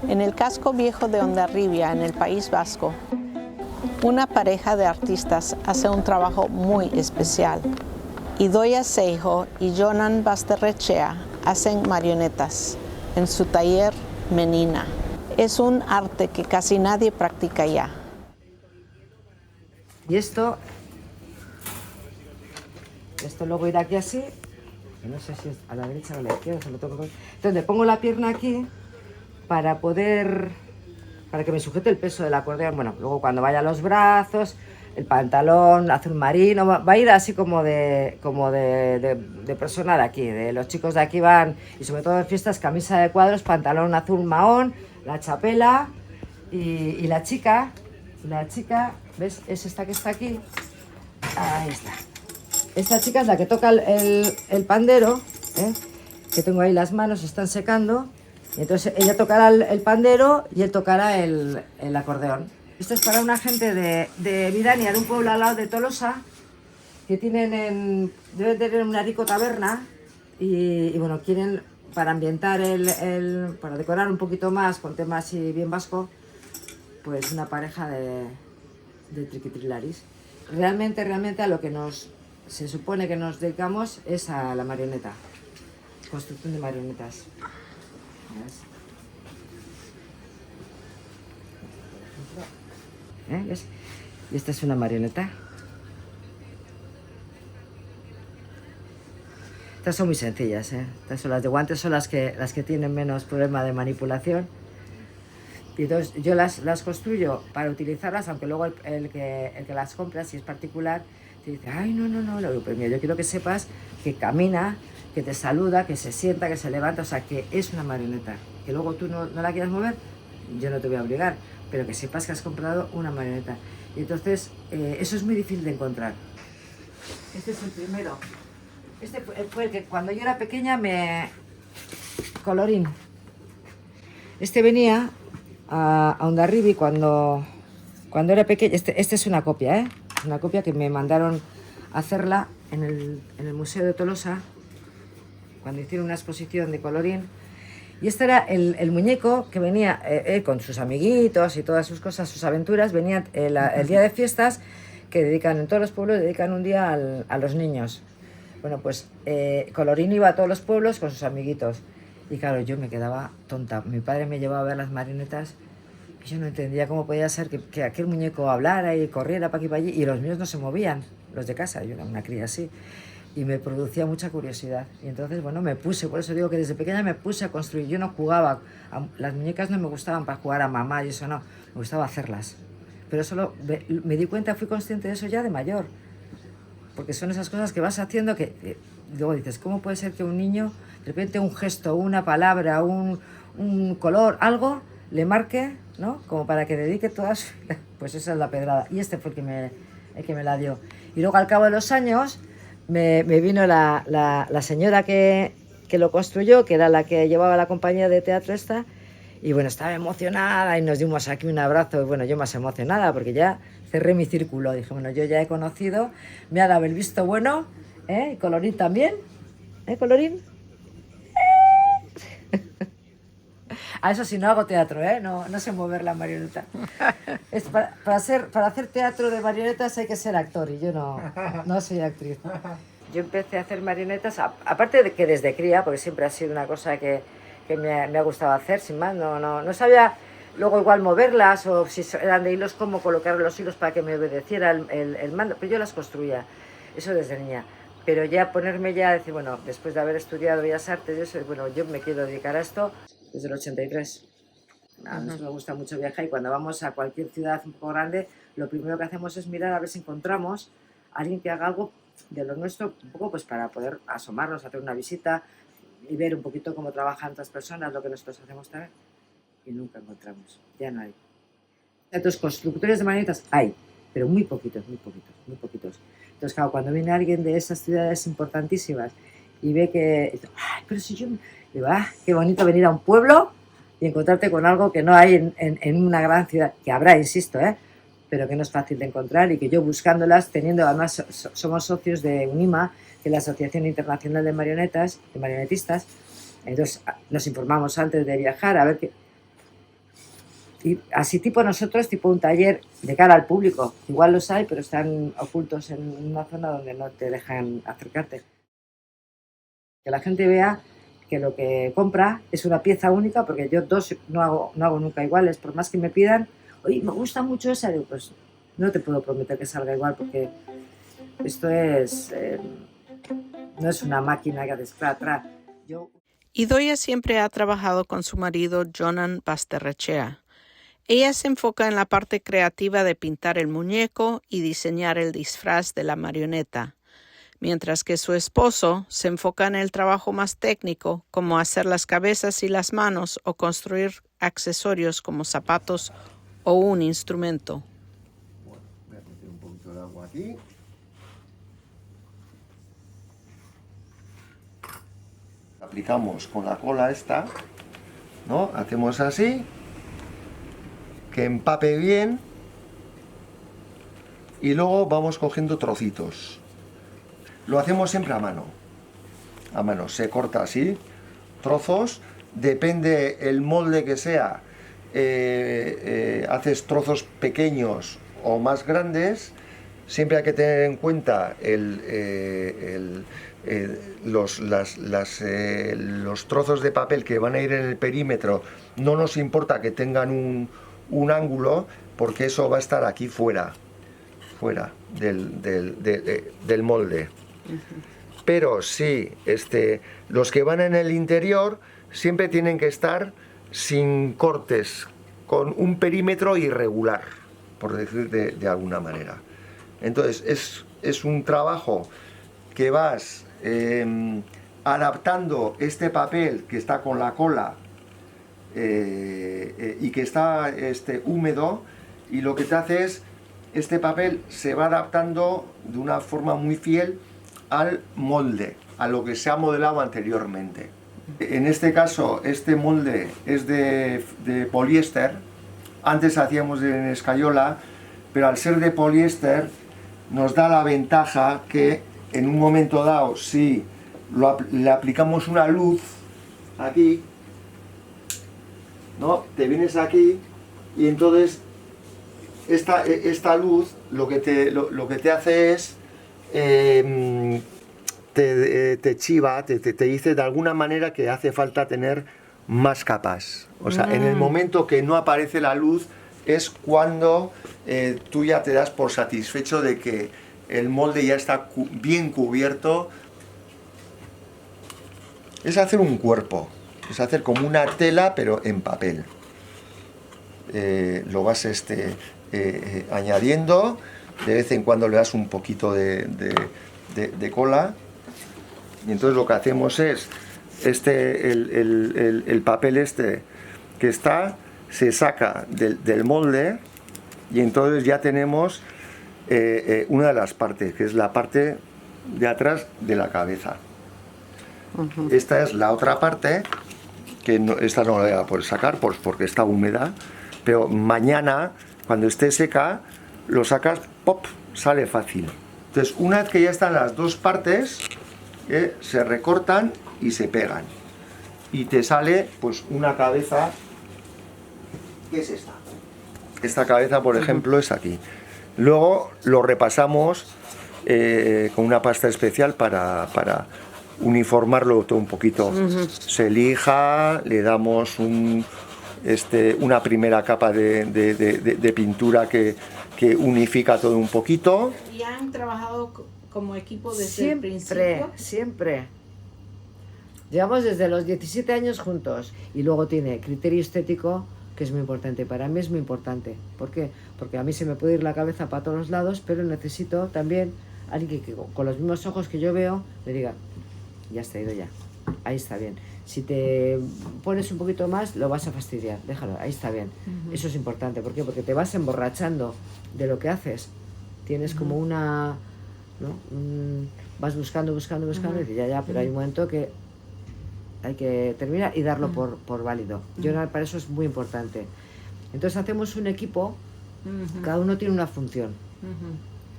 En el casco viejo de Hondarribia, en el País Vasco, una pareja de artistas hace un trabajo muy especial. Idoia Seijo y Jonan Basterrechea hacen marionetas en su taller Menina. Es un arte que casi nadie practica ya. Y esto luego irá aquí así, que no sé si es a la derecha o a la izquierda, se lo tengo que... Entonces le pongo la pierna aquí para que me sujete el peso del acordeón. Bueno, luego cuando vaya a los brazos, el pantalón azul marino, va a ir así como de persona de aquí, de los chicos de aquí van, y sobre todo en fiestas, camisa de cuadros, pantalón azul mahón, la chapela, y la chica, ¿ves? Es esta que está aquí, ahí está. Esta chica es la que toca el pandero, ¿eh? Que tengo ahí las manos, están secando. Y entonces ella tocará el pandero y él tocará el acordeón. Esto es para una gente de Vidania, de un pueblo al lado de Tolosa, que deben tener una rico taberna y bueno, quieren para ambientar para decorar un poquito más con temas así bien vasco, pues una pareja de triquitrilaris. Realmente a lo que se supone que nos dedicamos es a la marioneta, construcción de marionetas. ¿Ves? Y esta es una marioneta. Estas son muy sencillas, ¿eh? Estas son las de guantes, son las que tienen menos problema de manipulación. Y entonces yo las construyo para utilizarlas, aunque luego el que las compra, si es particular, te dice, ay, no, pero mira, yo quiero que sepas que camina, que te saluda, que se sienta, que se levanta, o sea, que es una marioneta. Que luego tú no la quieras mover, yo no te voy a obligar, pero que sepas que has comprado una marioneta. Y entonces, eso es muy difícil de encontrar. Este es el primero. Este fue el que cuando yo era pequeña Colorín. Este venía a Hondarribia cuando era pequeña. Este es una copia, ¿eh? Una copia que me mandaron a hacerla en el Museo de Tolosa, cuando hicieron una exposición de Colorín. Y este era el muñeco que venía con sus amiguitos y todas sus cosas, sus aventuras. Venía el día de fiestas, que dedican en todos los pueblos, dedican un día a los niños. Bueno, pues Colorín iba a todos los pueblos con sus amiguitos. Y claro, yo me quedaba tonta. Mi padre me llevaba a ver las marionetas y yo no entendía cómo podía ser que aquel muñeco hablara y corriera para aquí y para allí y los míos no se movían, los de casa. Yo era una cría así. Y me producía mucha curiosidad. Y entonces, bueno, por eso digo que desde pequeña me puse a construir. Yo no jugaba, las muñecas no me gustaban para jugar a mamá y eso no, me gustaba hacerlas. Pero solo me di cuenta, fui consciente de eso ya de mayor. Porque son esas cosas que vas haciendo que luego dices, ¿cómo puede ser que un niño, de repente un gesto, una palabra, un color, algo, le marque, ¿no? Como para que dedique toda su vida. Pues esa es la pedrada. Y este fue el que me la dio. Y luego al cabo de los años me vino la señora que lo construyó, que era la que llevaba la compañía de teatro esta, y bueno, estaba emocionada y nos dimos aquí un abrazo. Y bueno, yo más emocionada porque ya cerré mi círculo. Dije, bueno, yo ya he conocido, me ha dado el visto bueno, ¿eh? Y Colorín también, ¿eh, Colorín? A eso sí, no hago teatro, ¿eh? No sé mover la marioneta. Es para hacer teatro de marionetas hay que ser actor y yo no soy actriz. Yo empecé a hacer marionetas, aparte de que desde cría, porque siempre ha sido una cosa que me ha gustado hacer, sin más, no sabía luego igual moverlas o si eran de hilos, cómo colocar los hilos para que me obedeciera el mando, pero yo las construía, eso desde niña. Pero ya ponerme ya a decir, bueno, después de haber estudiado Bellas Artes, eso, bueno, yo me quiero dedicar a esto desde el 83. A mí me gusta mucho viajar y cuando vamos a cualquier ciudad un poco grande, lo primero que hacemos es mirar a ver si encontramos a alguien que haga algo de lo nuestro, un poco pues para poder asomarnos, hacer una visita y ver un poquito cómo trabajan otras personas, lo que nosotros hacemos también. Y nunca encontramos, ya no hay. Otros constructores de marionetas hay, pero muy poquitos. Entonces, claro, cuando viene alguien de esas ciudades importantísimas y ve que, ay, pero si yo, digo, qué bonito venir a un pueblo y encontrarte con algo que no hay en una gran ciudad, que habrá, insisto, pero que no es fácil de encontrar y que yo buscándolas, además somos socios de UNIMA, que es la Asociación Internacional de Marionetas, de Marionetistas, entonces nos informamos antes de viajar a ver qué. Y así tipo nosotros, tipo un taller de cara al público. Igual los hay, pero están ocultos en una zona donde no te dejan acercarte. Que la gente vea que lo que compra es una pieza única, porque yo dos no hago nunca iguales. Por más que me pidan, oye, me gusta mucho esa, digo, pues no te puedo prometer que salga igual, porque esto es no es una máquina que haces tra, tra. Idoia siempre ha trabajado con su marido Jonan Basterrechea. Ella se enfoca en la parte creativa de pintar el muñeco y diseñar el disfraz de la marioneta, mientras que su esposo se enfoca en el trabajo más técnico, como hacer las cabezas y las manos o construir accesorios como zapatos o un instrumento. Bueno, voy a meter un poquito de agua aquí. Aplicamos con la cola esta, ¿no? Hacemos así, que empape bien, y luego vamos cogiendo trocitos. Lo hacemos siempre a mano, se corta así, trozos, depende el molde que sea, haces trozos pequeños o más grandes. Siempre hay que tener en cuenta los trozos de papel que van a ir en el perímetro. No nos importa que tengan un ángulo, porque eso va a estar aquí fuera del molde. Pero sí, los que van en el interior siempre tienen que estar sin cortes, con un perímetro irregular, por decir de alguna manera. Entonces es un trabajo que vas adaptando este papel que está con la cola y que está húmedo, y lo que te hace es, este papel se va adaptando de una forma muy fiel al molde, a lo que se ha modelado anteriormente. En este caso, este molde es de poliéster. Antes hacíamos en escayola, pero al ser de poliéster nos da la ventaja que en un momento dado, si le aplicamos una luz aquí, ¿no? Te vienes aquí y entonces esta luz lo que te hace es te chiva, te dice de alguna manera que hace falta tener más capas. O sea, en el momento que no aparece la luz es cuando tú ya te das por satisfecho de que el molde ya está bien cubierto. Es hacer un cuerpo, es hacer como una tela, pero en papel. Lo vas añadiendo, de vez en cuando le das un poquito de cola, y entonces lo que hacemos es el papel que está, se saca del molde, y entonces ya tenemos una de las partes, que es la parte de atrás de la cabeza. Esta es la otra parte, que esta no la voy a poder sacar porque está húmeda, pero mañana, cuando esté seca, lo sacas, ¡pop!, sale fácil. Entonces, una vez que ya están las dos partes, se recortan y se pegan. Y te sale pues una cabeza, que es esta. Esta cabeza, por ejemplo, es aquí. Luego lo repasamos con una pasta especial para uniformarlo todo un poquito. Se lija, le damos una primera capa de pintura que unifica todo un poquito. ¿Y han trabajado como equipo desde el principio? Siempre. Llevamos desde los 17 años juntos, y luego tiene criterio estético, que es muy importante. Para mí es muy importante. ¿Por qué? Porque a mí se me puede ir la cabeza para todos los lados, pero necesito también alguien que con los mismos ojos que yo veo me diga, ya está ido ya, ahí está bien. Si te pones un poquito más, lo vas a fastidiar, déjalo, ahí está bien. Eso es importante. ¿Por qué? Porque te vas emborrachando de lo que haces. Tienes como una, ¿no? Vas buscando, y dices, ya, pero hay un momento que hay que terminar y darlo por válido. Yo para eso es muy importante. Entonces hacemos un equipo, cada uno tiene una función.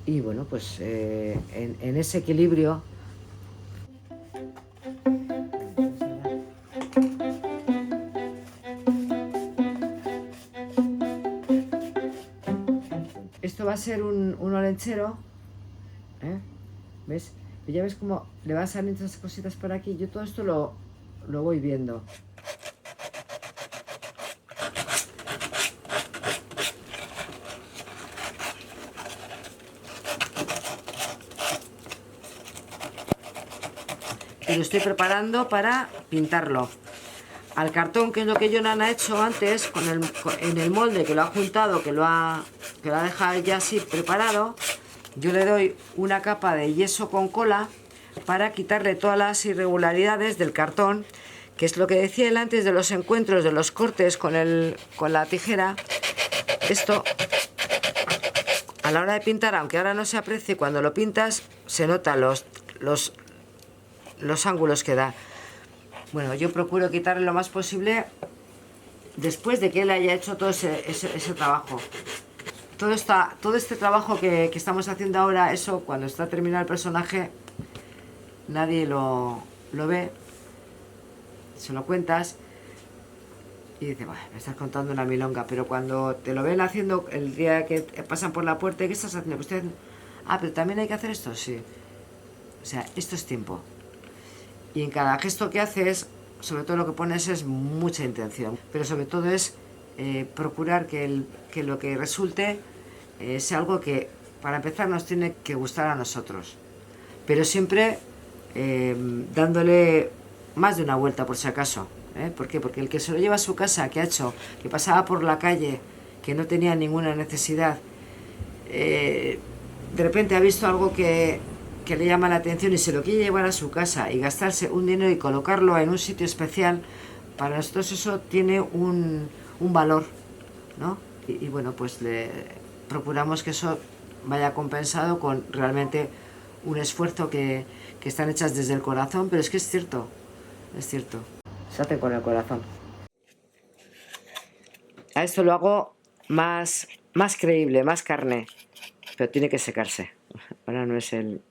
Y bueno, pues en ese equilibrio. esto va a ser un olenchero, ¿eh? ¿Ves? Y ya ves cómo le van saliendo esas cositas por aquí. Yo todo esto lo voy viendo. Y lo estoy preparando para pintarlo. Al cartón, que es lo que Jonan ha hecho antes, en el molde que lo ha juntado, que lo ha dejado ya así preparado, yo le doy una capa de yeso con cola para quitarle todas las irregularidades del cartón, que es lo que decía él antes de los encuentros, de los cortes con la tijera. Esto, a la hora de pintar, aunque ahora no se aprecie, cuando lo pintas se notan los ángulos que da. Bueno, yo procuro quitarle lo más posible después de que él haya hecho todo ese trabajo. Todo este trabajo que estamos haciendo ahora, eso cuando está terminado el personaje, nadie lo ve, se lo cuentas y dice, bueno, me estás contando una milonga, pero cuando te lo ven haciendo el día que pasan por la puerta, ¿qué estás haciendo? Usted, pero también hay que hacer esto, sí. O sea, esto es tiempo. Y en cada gesto que haces, sobre todo lo que pones es mucha intención, pero sobre todo es procurar que lo que resulte sea algo que, para empezar, nos tiene que gustar a nosotros, pero siempre dándole más de una vuelta por si acaso. ¿Por qué? Porque el que se lo lleva a su casa, que ha hecho, que pasaba por la calle, que no tenía ninguna necesidad, de repente ha visto algo que le llama la atención y se lo quiere llevar a su casa y gastarse un dinero y colocarlo en un sitio especial, para nosotros eso tiene un valor, ¿no? Y bueno, pues procuramos que eso vaya compensado con realmente un esfuerzo que están hechas desde el corazón, pero es que es cierto, se hace con el corazón. A esto lo hago más creíble, más carne, pero tiene que secarse. Ahora no es el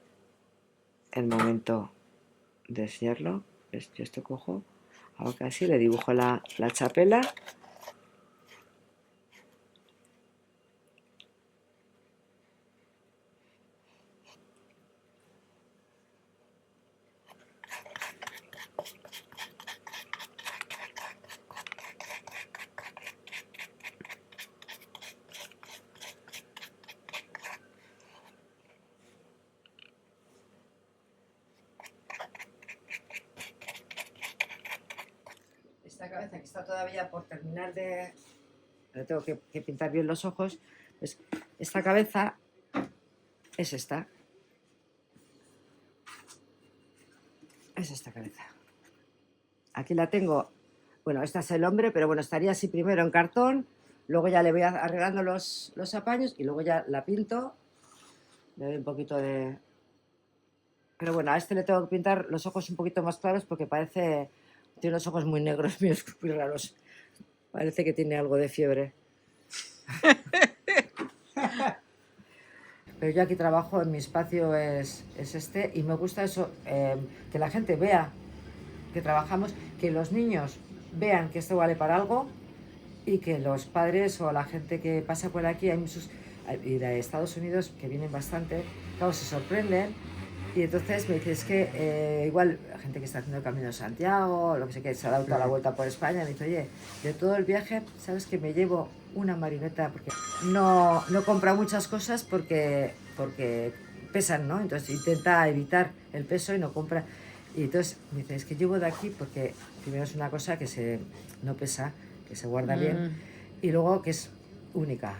momento de enseñarlo. ¿Ves? Yo esto cojo, hago casi, le dibujo la chapela. Esta cabeza que está todavía por terminar le tengo que pintar bien los ojos, pues esta cabeza es esta. Es esta cabeza. Aquí la tengo, bueno, esta es el hombre, pero bueno, estaría así primero en cartón, luego ya le voy arreglando los apaños y luego ya la pinto, le doy un poquito de... Pero bueno, a este le tengo que pintar los ojos un poquito más claros porque tiene los ojos muy negros, muy raros. Parece que tiene algo de fiebre. Pero yo aquí trabajo, en mi espacio es este, y me gusta eso, que la gente vea que trabajamos, que los niños vean que esto vale para algo y que los padres o la gente que pasa por aquí, hay muchos, y de Estados Unidos que vienen bastante, claro, se sorprenden. Y entonces me dice, es que igual la gente que está haciendo el Camino de Santiago, lo que sé, que se ha dado toda la vuelta por España, me dice, oye, de todo el viaje, ¿sabes que me llevo una marioneta? Porque no compra muchas cosas porque pesan, ¿no? Entonces intenta evitar el peso y no compra. Y entonces me dice, es que llevo de aquí porque primero es una cosa que no pesa, que se guarda bien, y luego que es única,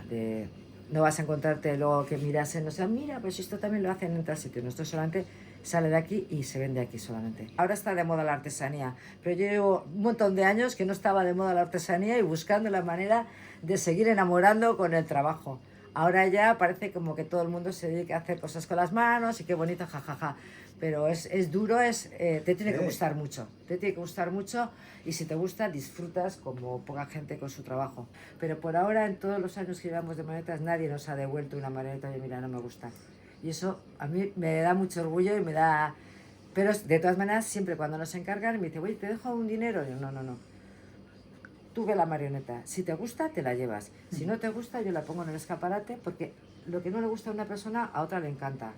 no vas a encontrarte luego que mirasen, o sea, mira, pues esto también lo hacen en tal sitio. Nosotros solamente sale de aquí y se vende aquí solamente. Ahora está de moda la artesanía, pero yo llevo un montón de años que no estaba de moda la artesanía y buscando la manera de seguir enamorando con el trabajo. Ahora ya parece como que todo el mundo se dedica a hacer cosas con las manos y qué bonito, jajaja. Pero es duro, te tiene que gustar mucho. Te tiene que gustar mucho y si te gusta, disfrutas como poca gente con su trabajo. Pero por ahora, en todos los años que llevamos de marionetas, nadie nos ha devuelto una marioneta y mira, no me gusta. Y eso a mí me da mucho orgullo y me da... Pero de todas maneras, siempre cuando nos encargan, me dice, oye, ¿te dejo un dinero? Y yo, no. tú ve la marioneta. Si te gusta, te la llevas. Si no te gusta, yo la pongo en el escaparate porque lo que no le gusta a una persona, a otra le encanta.